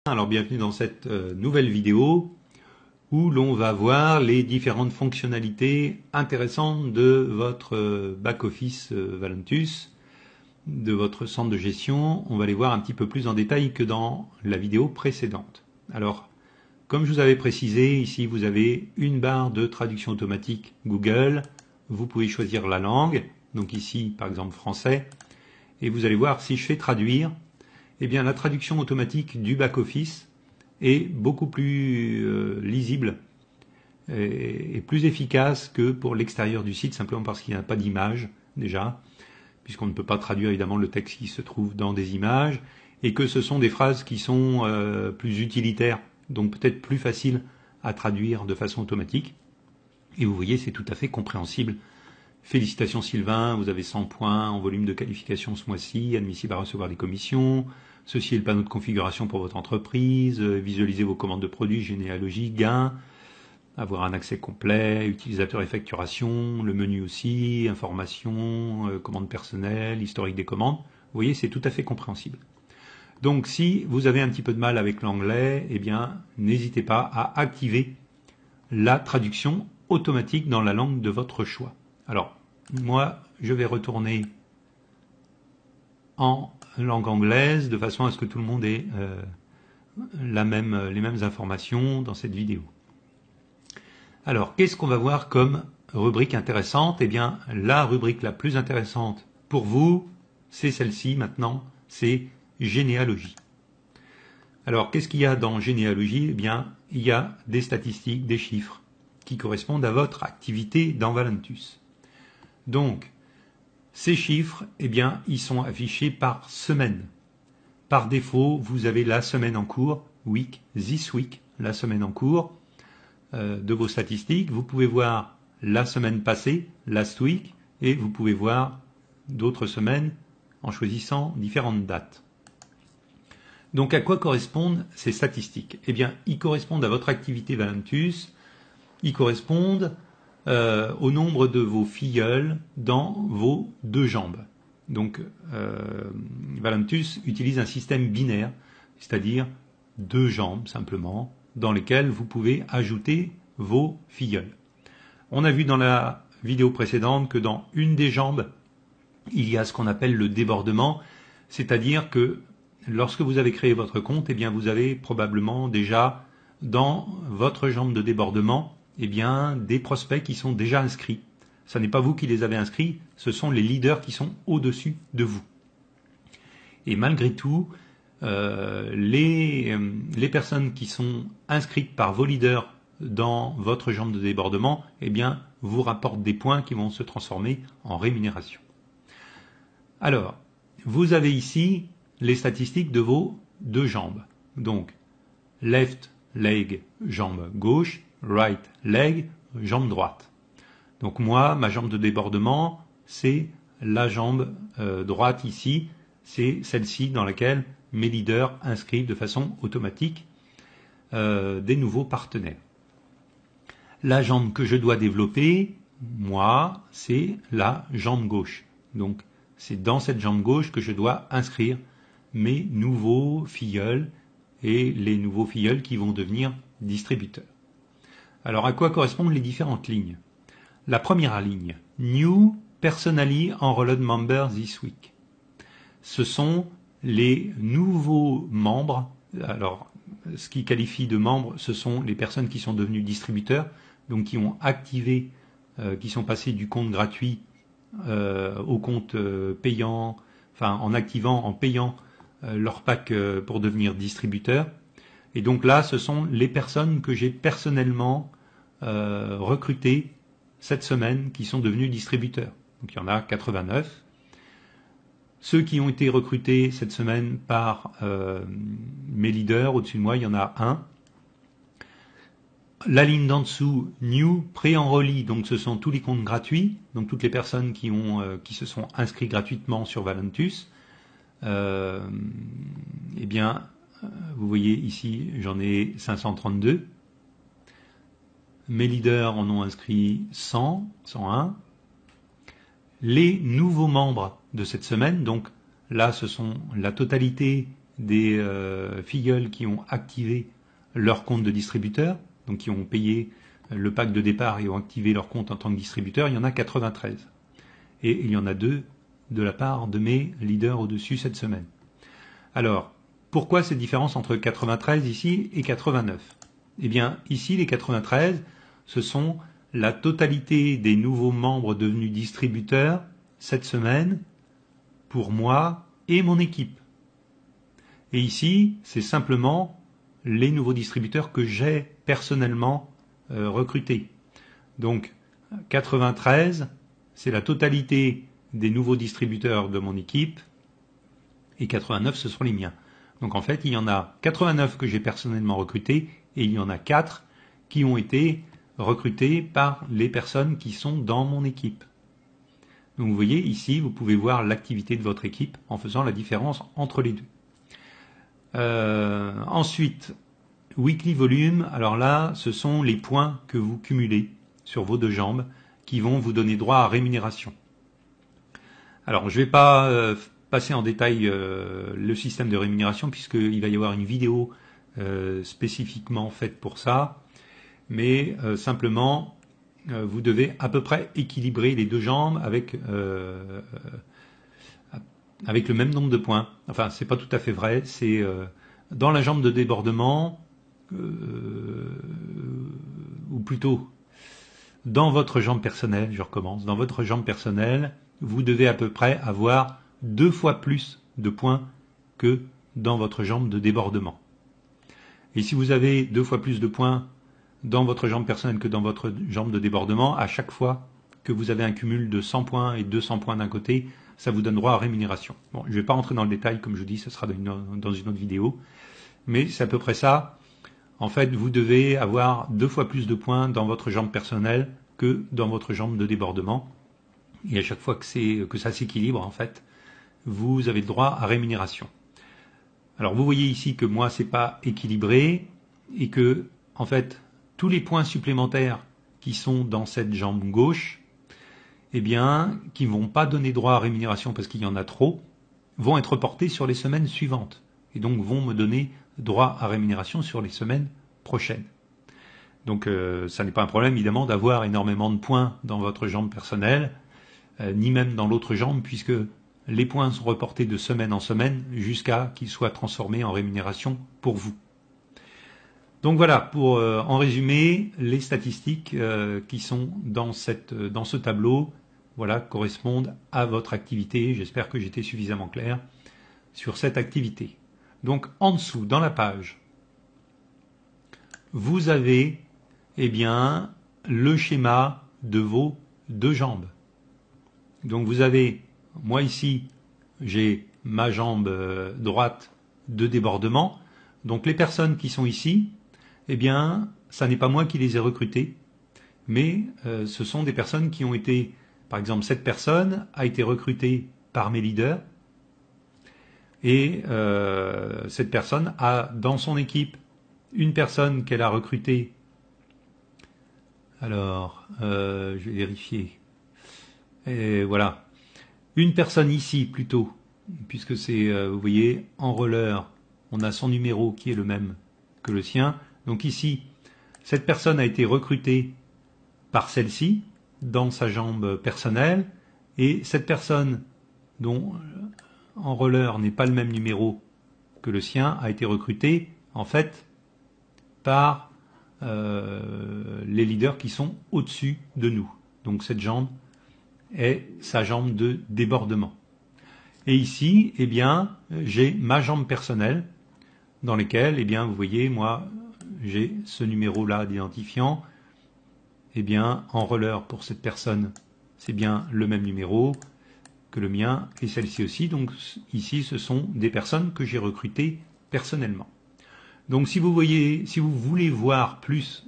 Alors bienvenue dans cette nouvelle vidéo où l'on va voir les différentes fonctionnalités intéressantes de votre back-office Valentus, de votre centre de gestion. On va les voir un petit peu plus en détail que dans la vidéo précédente. Alors, comme je vous avais précisé, ici vous avez une barre de traduction automatique Google. Vous pouvez choisir la langue, donc ici par exemple français, et vous allez voir si je fais traduire. Eh bien, la traduction automatique du back-office est beaucoup plus lisible et plus efficace que pour l'extérieur du site, simplement parce qu'il n'y a pas d'image déjà, puisqu'on ne peut pas traduire évidemment le texte qui se trouve dans des images, et que ce sont des phrases qui sont plus utilitaires, donc peut-être plus faciles à traduire de façon automatique. Et vous voyez, c'est tout à fait compréhensible. Félicitations Sylvain, vous avez 100 points en volume de qualification ce mois-ci, admissible à recevoir des commissions. Ceci est le panneau de configuration pour votre entreprise, visualisez vos commandes de produits, généalogie, gains, avoir un accès complet, utilisateur et facturation, le menu aussi, information, commandes personnelles, historique des commandes. Vous voyez, c'est tout à fait compréhensible. Donc si vous avez un petit peu de mal avec l'anglais, eh bien, n'hésitez pas à activer la traduction automatique dans la langue de votre choix. Alors, moi, je vais retourner en langue anglaise de façon à ce que tout le monde ait les mêmes informations dans cette vidéo. Alors, qu'est-ce qu'on va voir comme rubrique intéressante? Eh bien, la rubrique la plus intéressante pour vous, c'est celle-ci maintenant, c'est généalogie. Alors, qu'est-ce qu'il y a dans généalogie? Eh bien, il y a des statistiques, des chiffres qui correspondent à votre activité dans Valentus. Donc, ces chiffres, eh bien, ils sont affichés par semaine. Par défaut, vous avez la semaine en cours, week, this week, la semaine en cours de vos statistiques. Vous pouvez voir la semaine passée, last week, et vous pouvez voir d'autres semaines en choisissant différentes dates. Donc, à quoi correspondent ces statistiques? Eh bien, ils correspondent à votre activité Valentus, ils correspondent au nombre de vos filleuls dans vos deux jambes. Donc, Valentus utilise un système binaire, c'est-à-dire deux jambes simplement, dans lesquelles vous pouvez ajouter vos filleuls. On a vu dans la vidéo précédente que dans une des jambes, il y a ce qu'on appelle le débordement, c'est-à-dire que lorsque vous avez créé votre compte, eh bien, vous avez probablement déjà dans votre jambe de débordement eh bien, des prospects qui sont déjà inscrits. Ce n'est pas vous qui les avez inscrits, ce sont les leaders qui sont au-dessus de vous. Et malgré tout, les personnes qui sont inscrites par vos leaders dans votre jambe de débordement, eh bien, vous rapportent des points qui vont se transformer en rémunération. Alors, vous avez ici les statistiques de vos deux jambes. Donc, left leg, jambe gauche, right leg, jambe droite. Donc moi, ma jambe de débordement, c'est la jambe droite ici, c'est celle-ci dans laquelle mes leaders inscrivent de façon automatique des nouveaux partenaires. La jambe que je dois développer, moi, c'est la jambe gauche. Donc c'est dans cette jambe gauche que je dois inscrire mes nouveaux filleuls et les nouveaux filleuls qui vont devenir distributeurs. Alors, à quoi correspondent les différentes lignes? La première ligne, New Personally Enrolled Members This Week. Ce sont les nouveaux membres. Alors, ce qui qualifie de membres, ce sont les personnes qui sont devenues distributeurs, donc qui ont activé, qui sont passés du compte gratuit au compte payant, enfin en activant, en payant leur pack pour devenir distributeurs. Et donc là, ce sont les personnes que j'ai personnellement recrutées cette semaine qui sont devenus distributeurs. Donc il y en a 89. Ceux qui ont été recrutés cette semaine par mes leaders, au-dessus de moi, il y en a un. La ligne d'en dessous, New Pré-Enrollee, donc ce sont tous les comptes gratuits, donc toutes les personnes qui se sont inscrits gratuitement sur Valentus. Eh bien, vous voyez ici, j'en ai 532. Mes leaders en ont inscrit 100, 101. Les nouveaux membres de cette semaine, donc là ce sont la totalité des filleuls qui ont activé leur compte de distributeur, donc qui ont payé le pack de départ et ont activé leur compte en tant que distributeur, il y en a 93. Et il y en a 2 de la part de mes leaders au-dessus cette semaine. Alors, pourquoi cette différence entre 93 ici et 89? Eh bien, ici, les 93, ce sont la totalité des nouveaux membres devenus distributeurs cette semaine pour moi et mon équipe. Et ici, c'est simplement les nouveaux distributeurs que j'ai personnellement recrutés. Donc, 93, c'est la totalité des nouveaux distributeurs de mon équipe, et 89, ce sont les miens. Donc en fait, il y en a 89 que j'ai personnellement recrutés, et il y en a 4 qui ont été recrutés par les personnes qui sont dans mon équipe. Donc vous voyez, ici, vous pouvez voir l'activité de votre équipe en faisant la différence entre les deux. Ensuite, weekly volume, alors là, ce sont les points que vous cumulez sur vos 2 jambes qui vont vous donner droit à rémunération. Alors, je ne vais pas passer en détail le système de rémunération puisqu'il va y avoir une vidéo spécifiquement faite pour ça, mais simplement, vous devez à peu près équilibrer les 2 jambes avec le même nombre de points. Enfin, c'est pas tout à fait vrai, c'est dans la jambe de débordement, ou plutôt dans votre jambe personnelle, je recommence, dans votre jambe personnelle, vous devez à peu près avoir 2 fois plus de points que dans votre jambe de débordement. Et si vous avez 2 fois plus de points dans votre jambe personnelle que dans votre jambe de débordement, à chaque fois que vous avez un cumul de 100 points et 200 points d'un côté, ça vous donne droit à rémunération. Bon, je ne vais pas rentrer dans le détail, comme je vous dis, ce sera dans une autre vidéo, mais c'est à peu près ça. En fait, vous devez avoir 2 fois plus de points dans votre jambe personnelle que dans votre jambe de débordement. Et à chaque fois que ça s'équilibre, en fait, vous avez le droit à rémunération. Alors, vous voyez ici que moi, c'est pas équilibré et que, en fait, tous les points supplémentaires qui sont dans cette jambe gauche, eh bien, qui ne vont pas donner droit à rémunération parce qu'il y en a trop, vont être reportés sur les semaines suivantes et donc vont me donner droit à rémunération sur les semaines prochaines. Donc ça n'est pas un problème évidemment d'avoir énormément de points dans votre jambe personnelle, ni même dans l'autre jambe, puisque les points sont reportés de semaine en semaine jusqu'à qu'ils soient transformés en rémunération pour vous. Donc voilà, pour en résumé, les statistiques qui sont dans ce tableau, voilà, correspondent à votre activité. J'espère que j'étais suffisamment clair sur cette activité. Donc en dessous, dans la page, vous avez eh bien, le schéma de vos 2 jambes. Donc vous avez, moi ici, j'ai ma jambe droite de débordement. Donc les personnes qui sont ici, eh bien, ça n'est pas moi qui les ai recrutées, mais ce sont des personnes qui ont été, par exemple, cette personne a été recrutée par mes leaders, et cette personne a dans son équipe une personne qu'elle a recrutée. Alors, je vais vérifier. Et voilà. Une personne ici plutôt, puisque c'est, vous voyez, en roller, on a son numéro qui est le même que le sien. Donc ici, cette personne a été recrutée par celle-ci dans sa jambe personnelle, et cette personne dont en roller n'est pas le même numéro que le sien a été recrutée en fait par les leaders qui sont au-dessus de nous. Donc cette jambe est sa jambe de débordement. Et ici, eh bien, j'ai ma jambe personnelle dans laquelle, eh bien, vous voyez, moi, j'ai ce numéro-là d'identifiant. Eh bien, en roller pour cette personne, c'est bien le même numéro que le mien et celle-ci aussi. Donc ici, ce sont des personnes que j'ai recrutées personnellement. Donc si vous voulez voir plus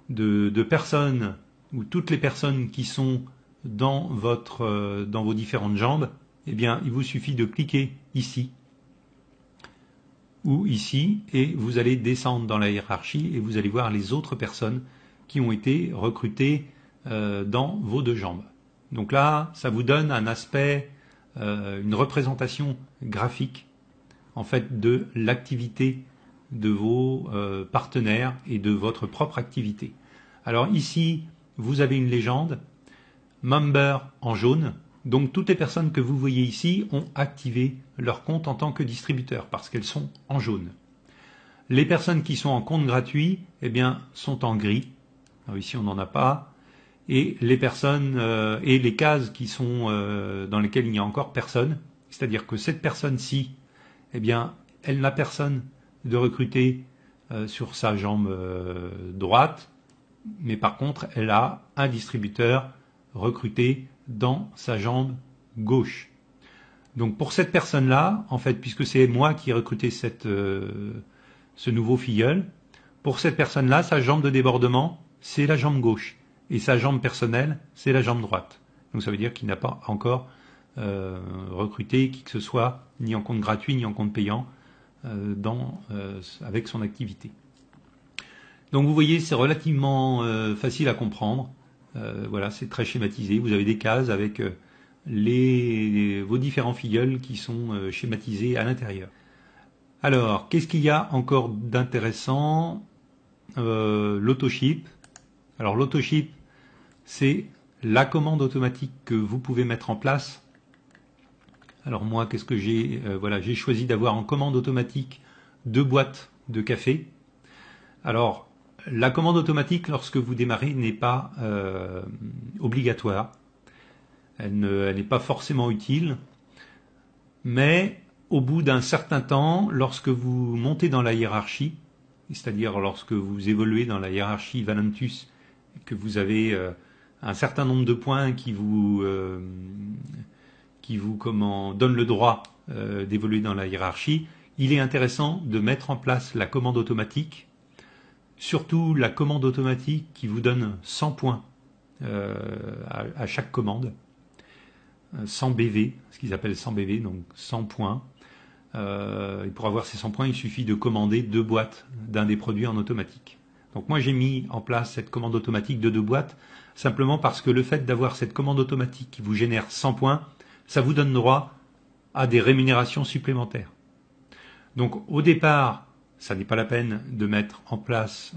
de personnes ou toutes les personnes qui sont dans vos différentes jambes, eh bien, il vous suffit de cliquer ici ou ici et vous allez descendre dans la hiérarchie et vous allez voir les autres personnes qui ont été recrutées dans vos 2 jambes. Donc là, ça vous donne un aspect, une représentation graphique en fait de l'activité de vos partenaires et de votre propre activité. Alors ici, vous avez une légende, member en jaune, donc toutes les personnes que vous voyez ici ont activé leur compte en tant que distributeur parce qu'elles sont en jaune. Les personnes qui sont en compte gratuit, eh bien, sont en gris. Alors ici, on n'en a pas. Et les personnes et les cases qui sont dans lesquelles il n'y a encore personne, c'est-à-dire que cette personne-ci, eh bien, elle n'a personne de recruter sur sa jambe droite, mais par contre, elle a un distributeur recruté dans sa jambe gauche. Donc pour cette personne-là, en fait, puisque c'est moi qui ai recruté ce nouveau filleul, pour cette personne-là, sa jambe de débordement, c'est la jambe gauche. Et sa jambe personnelle, c'est la jambe droite. Donc ça veut dire qu'il n'a pas encore recruté qui que ce soit, ni en compte gratuit, ni en compte payant, avec son activité. Donc vous voyez, c'est relativement facile à comprendre. Voilà, c'est très schématisé. Vous avez des cases avec vos différents filleuls qui sont schématisés à l'intérieur. Alors, qu'est-ce qu'il y a encore d'intéressant? L'autoship. Alors l'autoship, c'est la commande automatique que vous pouvez mettre en place. Alors moi, qu'est-ce que j'ai? Voilà, j'ai choisi d'avoir en commande automatique 2 boîtes de café. Alors, la commande automatique, lorsque vous démarrez, n'est pas obligatoire. Elle n'est pas forcément utile. Mais au bout d'un certain temps, lorsque vous montez dans la hiérarchie, c'est-à-dire lorsque vous évoluez dans la hiérarchie Valentus, que vous avez un certain nombre de points qui vous donnent le droit d'évoluer dans la hiérarchie, il est intéressant de mettre en place la commande automatique, surtout la commande automatique qui vous donne 100 points à chaque commande, 100 BV, ce qu'ils appellent 100 BV, donc 100 points. Et pour avoir ces 100 points, il suffit de commander 2 boîtes d'un des produits en automatique. Donc moi j'ai mis en place cette commande automatique de 2 boîtes, simplement parce que le fait d'avoir cette commande automatique qui vous génère 100 points, ça vous donne droit à des rémunérations supplémentaires. Donc au départ, ça n'est pas la peine de mettre en place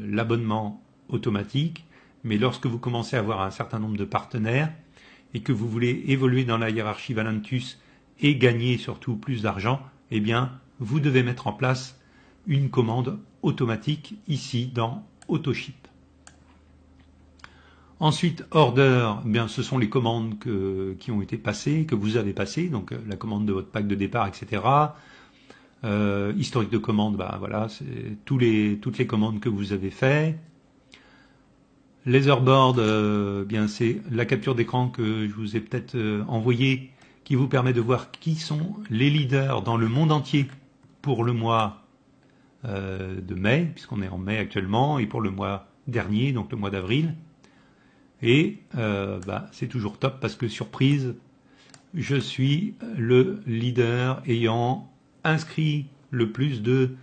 l'abonnement automatique, mais lorsque vous commencez à avoir un certain nombre de partenaires et que vous voulez évoluer dans la hiérarchie Valentus et gagner surtout plus d'argent, eh bien, vous devez mettre en place une commande automatique ici dans Autoship. Ensuite, order, eh bien, ce sont les commandes qui ont été passées, que vous avez passées, donc la commande de votre pack de départ, etc. Historique de commande, bah, voilà, c'est toutes les commandes que vous avez faites. Leaderboard, bien, c'est la capture d'écran que je vous ai peut-être envoyée, qui vous permet de voir qui sont les leaders dans le monde entier pour le mois de mai, puisqu'on est en mai actuellement, et pour le mois dernier, donc le mois d'avril. Et c'est toujours top parce que, surprise, je suis le leader ayant inscrit le plus de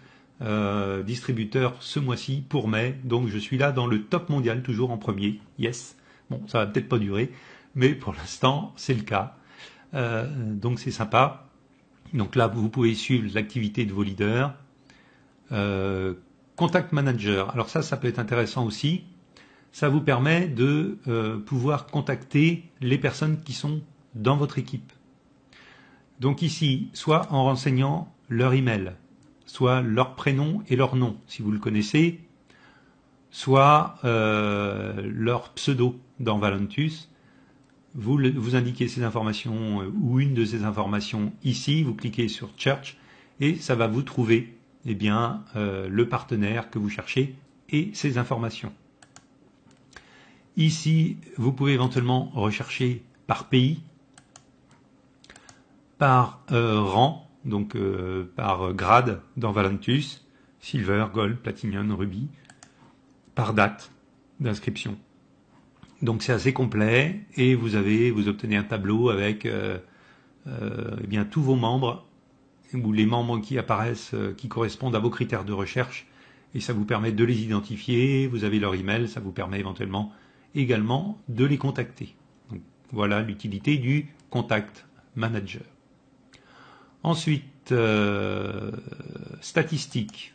distributeurs ce mois-ci pour mai. Donc je suis là dans le top mondial, toujours en premier. Yes. Bon, ça va peut-être pas durer, mais pour l'instant, c'est le cas. Donc c'est sympa. Donc là, vous pouvez suivre l'activité de vos leaders. Contact Manager. Alors ça peut être intéressant aussi. Ça vous permet de pouvoir contacter les personnes qui sont dans votre équipe. Donc ici, soit en renseignant leur email, soit leur prénom et leur nom, si vous le connaissez, soit leur pseudo dans Valentus. Vous indiquez ces informations ou une de ces informations ici, vous cliquez sur Search et ça va vous trouver le partenaire que vous cherchez et ses informations. Ici, vous pouvez éventuellement rechercher par pays, par rang, donc par grade dans Valentus, Silver, Gold, Platinum, Ruby, par date d'inscription. Donc c'est assez complet et vous obtenez un tableau avec tous vos membres ou les membres qui apparaissent, qui correspondent à vos critères de recherche et ça vous permet de les identifier. Vous avez leur email, ça vous permet également de les contacter. Donc, voilà l'utilité du Contact Manager. Ensuite, Ensuite, statistiques.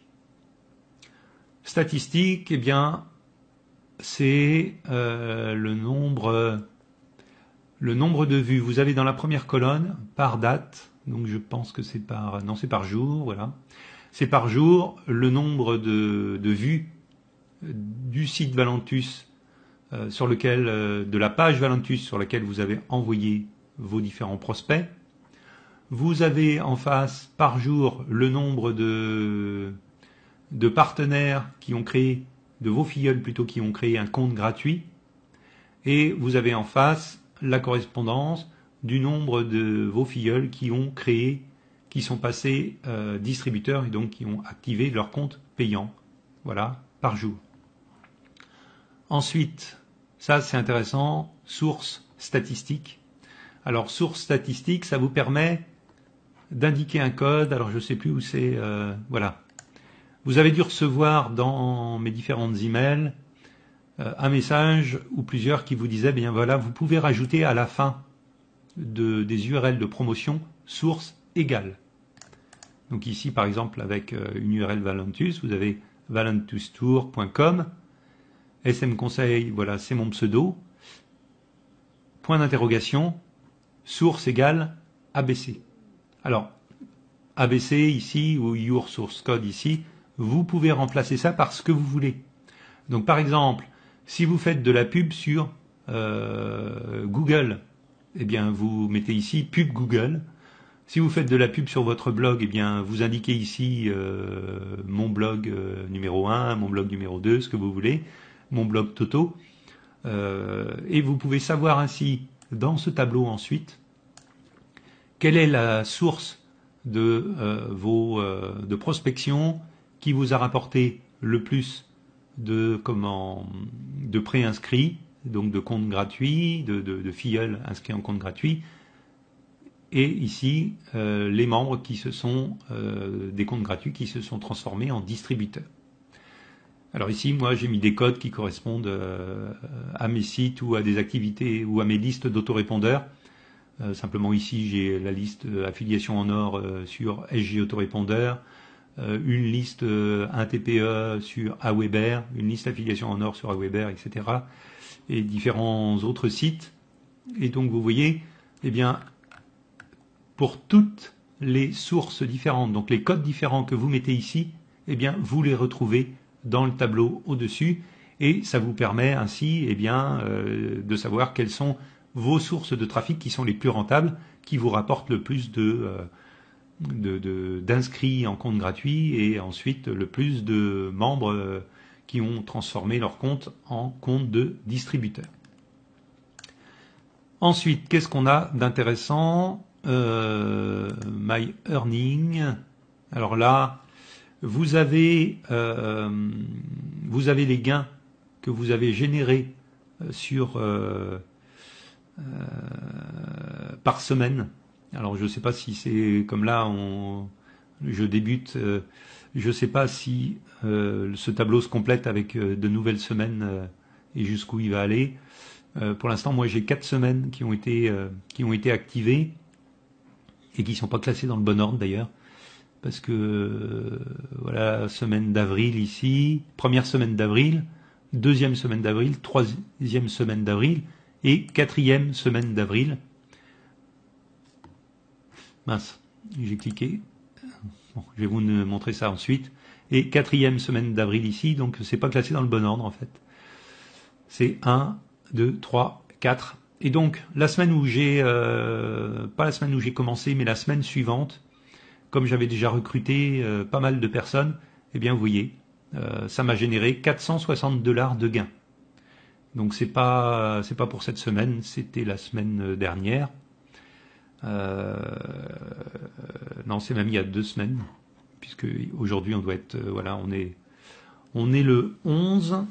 Statistiques, eh bien, c'est le nombre de vues. Vous avez dans la première colonne, par date, donc je pense que c'est par... Non, c'est par jour, voilà. C'est par jour le nombre de vues du site Valentus, de la page Valentus sur laquelle vous avez envoyé vos différents prospects. Vous avez en face par jour le nombre de partenaires qui ont créé, de vos filleuls plutôt, qui ont créé un compte gratuit. Et vous avez en face la correspondance du nombre de vos filleuls qui ont créé, qui sont passés distributeurs et donc qui ont activé leur compte payant. Voilà, par jour. Ensuite, ça c'est intéressant, source statistique. Alors, source statistique, ça vous permet d'indiquer un code. Alors, je ne sais plus où c'est. Voilà. Vous avez dû recevoir dans mes différentes emails un message ou plusieurs qui vous disaient, bien voilà, vous pouvez rajouter à la fin des URL de promotion source égale. Donc ici, par exemple, avec une URL Valentus, vous avez valentustour.com, SM Conseil, voilà, c'est mon pseudo, point d'interrogation, source égale ABC. Alors, ABC ici, ou Your Source Code ici, vous pouvez remplacer ça par ce que vous voulez. Donc par exemple, si vous faites de la pub sur Google, eh bien vous mettez ici pub Google. Si vous faites de la pub sur votre blog, eh bien vous indiquez ici mon blog numéro 1, mon blog numéro 2, ce que vous voulez, mon blog Toto. Et vous pouvez savoir ainsi, dans ce tableau ensuite, quelle est la source de de prospection qui vous a rapporté le plus de préinscrits, donc de comptes gratuits, de filleuls inscrits en compte gratuit, et ici les membres qui se sont des comptes gratuits qui se sont transformés en distributeurs. Alors ici, moi j'ai mis des codes qui correspondent à mes sites ou à des activités ou à mes listes d'autorépondeurs. Simplement ici j'ai la liste affiliation en or sur SG Autorépondeur, une liste 1 TPE sur Aweber, une liste affiliation en or sur Aweber, etc. et différents autres sites. Et donc vous voyez, eh bien, pour toutes les sources différentes, donc les codes différents que vous mettez ici, eh bien, vous les retrouvez dans le tableau au-dessus, et ça vous permet ainsi, eh bien, de savoir quelles sont vos sources de trafic qui sont les plus rentables, qui vous rapportent le plus d'inscrits en compte gratuit et ensuite le plus de membres qui ont transformé leur compte en compte de distributeur. Ensuite, qu'est-ce qu'on a d'intéressant? My Earning. Alors là, vous avez les gains que vous avez générés par semaine. Alors je ne sais pas si c'est comme là, je débute, je ne sais pas si ce tableau se complète avec de nouvelles semaines et jusqu'où il va aller. Pour l'instant, moi j'ai 4 semaines qui ont été activées et qui ne sont pas classées dans le bon ordre d'ailleurs. Parce que voilà, semaine d'avril ici, première semaine d'avril, deuxième semaine d'avril, troisième semaine d'avril et quatrième semaine d'avril. Mince, j'ai cliqué. Bon, je vais vous montrer ça ensuite. Et quatrième semaine d'avril ici, donc c'est pas classé dans le bon ordre en fait. C'est 1, 2, 3, 4. Et donc la semaine où pas la semaine où j'ai commencé, mais la semaine suivante, comme j'avais déjà recruté pas mal de personnes, eh bien vous voyez, ça m'a généré 460 $ de gains. Donc c'est pas pour cette semaine, c'était la semaine dernière. Non, c'est même il y a 2 semaines, puisque aujourd'hui on doit être, voilà, on est le 11,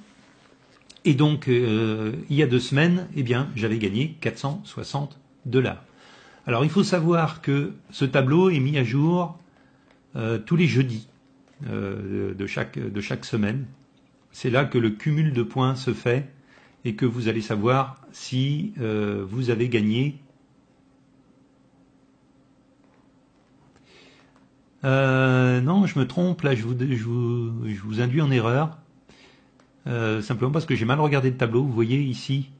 et donc il y a 2 semaines, eh bien j'avais gagné 460 $. Alors il faut savoir que ce tableau est mis à jour tous les jeudis de chaque semaine. C'est là que le cumul de points se fait et que vous allez savoir si vous avez gagné Non, je me trompe, là je vous induis en erreur. Simplement parce que j'ai mal regardé le tableau. Vous voyez ici,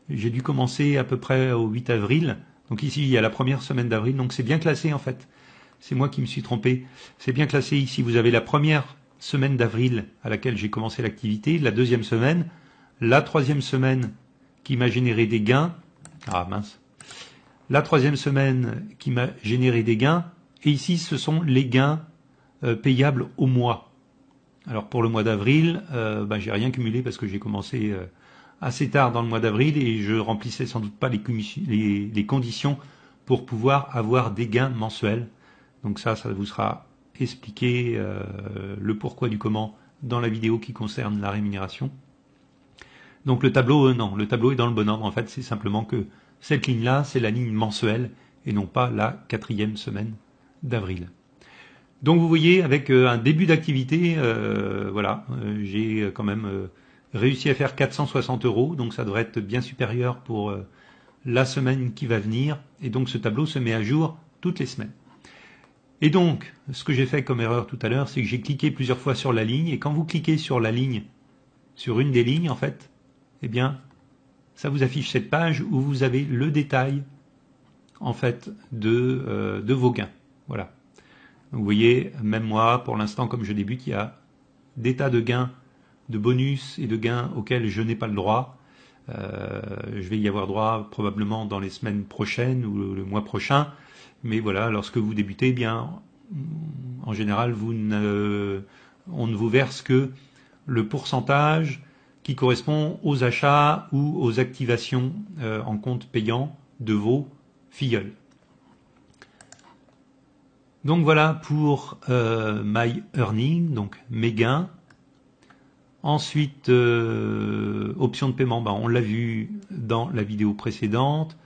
j'ai dû commencer à peu près au 8 avril. Donc ici, il y a la première semaine d'avril. Donc c'est bien classé en fait. C'est moi qui me suis trompé. C'est bien classé ici. Vous avez la première semaine d'avril à laquelle j'ai commencé l'activité, la deuxième semaine, la troisième semaine qui m'a généré des gains. Ah mince. La troisième semaine qui m'a généré des gains. Et ici, ce sont les gains payables au mois. Alors pour le mois d'avril, j'ai rien cumulé parce que j'ai commencé assez tard dans le mois d'avril et je remplissais sans doute pas les conditions pour pouvoir avoir des gains mensuels. Donc ça vous sera expliqué le pourquoi du comment dans la vidéo qui concerne la rémunération. Donc le tableau, non, le tableau est dans le bon ordre. En fait, c'est simplement que cette ligne-là, c'est la ligne mensuelle et non pas la 4e semaine d'avril. Donc vous voyez, avec un début d'activité, j'ai quand même réussi à faire 460 €, donc ça devrait être bien supérieur pour la semaine qui va venir, et donc ce tableau se met à jour toutes les semaines. Et donc, ce que j'ai fait comme erreur tout à l'heure, c'est que j'ai cliqué plusieurs fois sur la ligne, et quand vous cliquez sur la ligne, sur une des lignes en fait, eh bien, ça vous affiche cette page où vous avez le détail en fait de vos gains. Voilà. Donc vous voyez, même moi, pour l'instant, comme je débute, il y a des tas de gains, de bonus et de gains auxquels je n'ai pas le droit. Je vais y avoir droit probablement dans les semaines prochaines ou le mois prochain. Mais voilà, lorsque vous débutez, eh bien, en général, on ne vous verse que le pourcentage qui correspond aux achats ou aux activations en compte payant de vos filleuls. Donc voilà pour My Earning, donc mes gains. Ensuite, option de paiement, on l'a vu dans la vidéo précédente.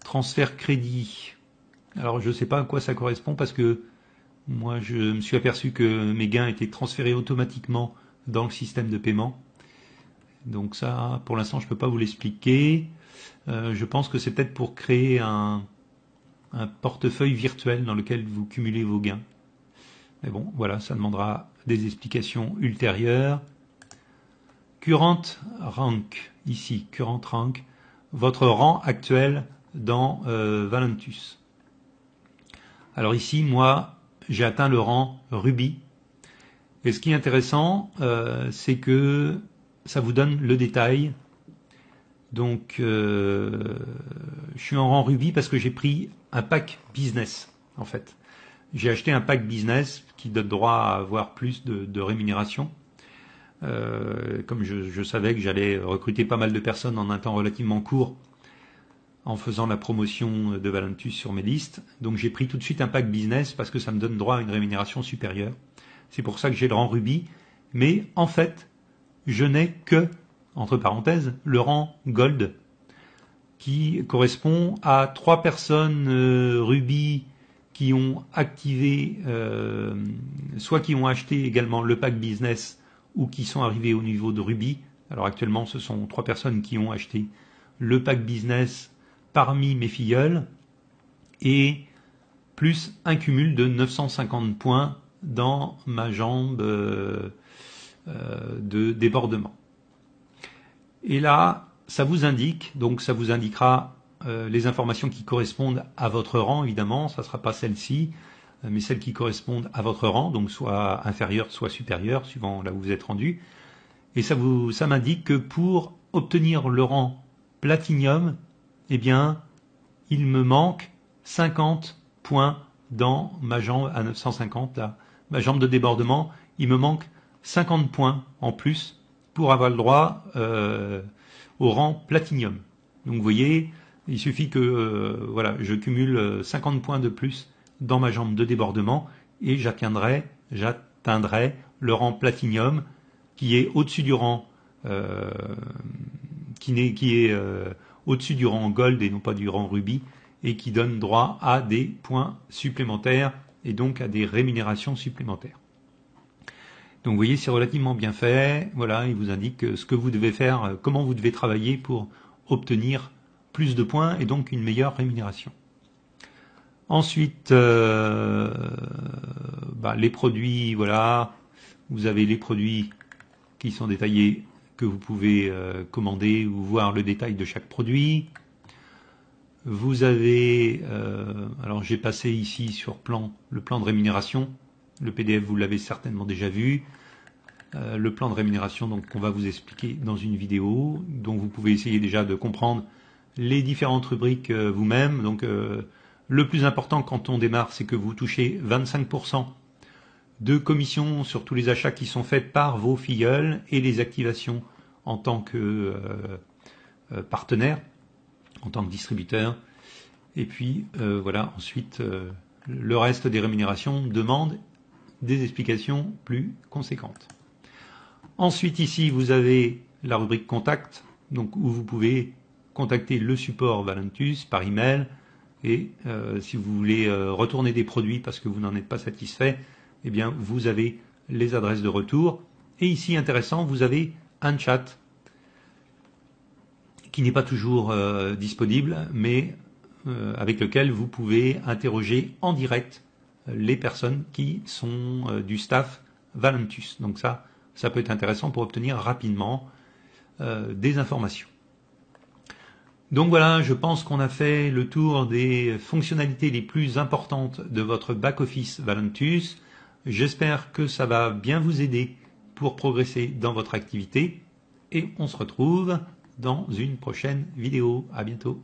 Transfert crédit. Alors je ne sais pas à quoi ça correspond parce que moi je me suis aperçu que mes gains étaient transférés automatiquement dans le système de paiement. Donc ça, pour l'instant, je ne peux pas vous l'expliquer. Je pense que c'est peut-être pour créer un portefeuille virtuel dans lequel vous cumulez vos gains. Mais bon, voilà, ça demandera des explications ultérieures. Current rank, ici, current rank, votre rang actuel dans Valentus. Alors ici, moi, j'ai atteint le rang Ruby. Et ce qui est intéressant, c'est que ça vous donne le détail. Donc, je suis en rang Ruby parce que j'ai pris un pack business, en fait. J'ai acheté un pack business qui donne droit à avoir plus de rémunération. Comme je savais que j'allais recruter pas mal de personnes en un temps relativement court en faisant la promotion de Valentus sur mes listes. Donc j'ai pris tout de suite un pack business parce que ça me donne droit à une rémunération supérieure. C'est pour ça que j'ai le rang Ruby. Mais en fait, je n'ai que, entre parenthèses, le rang Gold qui correspond à 3 personnes Ruby qui ont activé, soit qui ont acheté également le pack business ou qui sont arrivés au niveau de Ruby. Alors actuellement, ce sont 3 personnes qui ont acheté le pack business parmi mes filleuls et plus un cumul de 950 points dans ma jambe de débordement. Et là, ça vous indique, donc ça vous indiquera les informations qui correspondent à votre rang, évidemment, ça ne sera pas celle-ci, mais celles qui correspondent à votre rang, donc soit inférieur, soit supérieur, suivant là où vous êtes rendu. Et ça m'indique que pour obtenir le rang Platinum, eh bien, il me manque 50 points dans ma jambe à 950, là, ma jambe de débordement, il me manque 50 points en plus pour avoir le droit au rang Platinum. Donc vous voyez, il suffit que je cumule 50 points de plus dans ma jambe de débordement et j'atteindrai le rang Platinum qui est au-dessus du rang au-dessus du rang Gold et non pas du rang Ruby et qui donne droit à des points supplémentaires et donc à des rémunérations supplémentaires. Donc vous voyez, c'est relativement bien fait. Voilà, il vous indique ce que vous devez faire, comment vous devez travailler pour obtenir plus de points et donc une meilleure rémunération. Ensuite, les produits, voilà, vous avez les produits qui sont détaillés, que vous pouvez commander ou voir le détail de chaque produit. Vous avez, alors j'ai passé ici sur le plan de rémunération. Le PDF, vous l'avez certainement déjà vu. Le plan de rémunération, donc, qu'on va vous expliquer dans une vidéo. Donc vous pouvez essayer déjà de comprendre les différentes rubriques vous-même. Donc le plus important quand on démarre, c'est que vous touchez 25% de commission sur tous les achats qui sont faits par vos filleuls et les activations en tant que partenaire, en tant que distributeur. Et puis voilà, ensuite le reste des rémunérations demande des explications plus conséquentes. Ensuite ici vous avez la rubrique contact, donc où vous pouvez contacter le support Valentus par email et si vous voulez retourner des produits parce que vous n'en êtes pas satisfait, eh bien vous avez les adresses de retour. Et ici intéressant, vous avez un chat qui n'est pas toujours disponible, mais avec lequel vous pouvez interroger en direct les personnes qui sont du staff Valentus. Donc ça peut être intéressant pour obtenir rapidement des informations. Donc voilà, je pense qu'on a fait le tour des fonctionnalités les plus importantes de votre back-office Valentus. J'espère que ça va bien vous aider pour progresser dans votre activité et on se retrouve dans une prochaine vidéo. À bientôt.